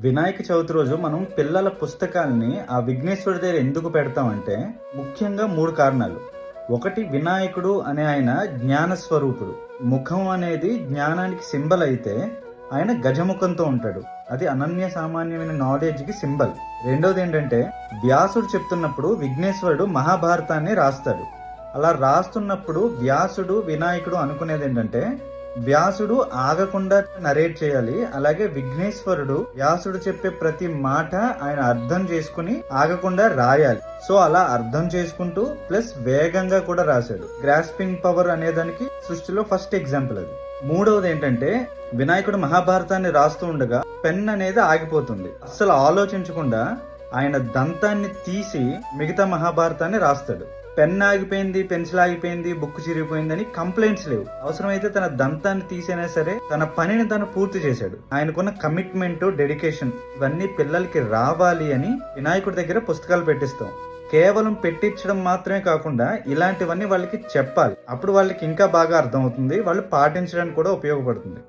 వినాయక చవితి రోజు మనం పిల్లల పుస్తకాల్ని ఆ విఘ్నేశ్వరుడి దగ్గర ఎందుకు పెడతామంటే ముఖ్యంగా 3 కారణాలు. ఒకటి, వినాయకుడు అనే ఆయన జ్ఞాన స్వరూపుడు. ముఖం అనేది జ్ఞానానికి సింబల్ అయితే ఆయన గజముఖంతో ఉంటాడు. అది అనన్య సామాన్యమైన నాలెడ్జ్ కి సింబల్. రెండోది ఏంటంటే, వ్యాసుడు చెప్తున్నప్పుడు విఘ్నేశ్వరుడు మహాభారతాన్ని రాస్తాడు. అలా రాస్తున్నప్పుడు వ్యాసుడు వినాయకుడు అనుకునేది ఏంటంటే, వ్యాసుడు ఆగకుండా నరేట్ చేయాలి, అలాగే విఘ్నేశ్వరుడు వ్యాసుడు చెప్పే ప్రతి మాట ఆయన అర్థం చేసుకుని ఆగకుండా రాయాలి. సో అలా అర్థం చేసుకుంటూ ప్లస్ వేగంగా కూడా రాశాడు. గ్రాస్పింగ్ పవర్ అనేదానికి సృష్టిలో ఫస్ట్ ఎగ్జాంపుల్ అది. మూడవది ఏంటంటే, వినాయకుడు మహాభారతాన్ని రాస్తూ ఉండగా పెన్ అనేది ఆగిపోతుంది. అస్సలు ఆలోచించకుండా ఆయన దంతాన్ని తీసి మిగతా మహాభారతాన్ని రాస్తాడు. పెన్ ఆగిపోయింది, పెన్సిల్ ఆగిపోయింది, బుక్ చిరిగిపోయింది అని కంప్లైంట్స్ లేవు. అవసరమైతే తన దంతాన్ని తీసైనా సరే తన పనిని తను పూర్తి చేశాడు. ఆయనకున్న కమిట్మెంట్, డెడికేషన్ ఇవన్నీ పిల్లలకి రావాలి అని వినాయకుడి దగ్గర పుస్తకాలు పెట్టిస్తాం. కేవలం పెట్టించడం మాత్రమే కాకుండా ఇలాంటివన్నీ వాళ్ళకి చెప్పాలి. అప్పుడు వాళ్ళకి ఇంకా బాగా అర్థమవుతుంది, వాళ్ళు పాటించడానికి కూడా ఉపయోగపడుతుంది.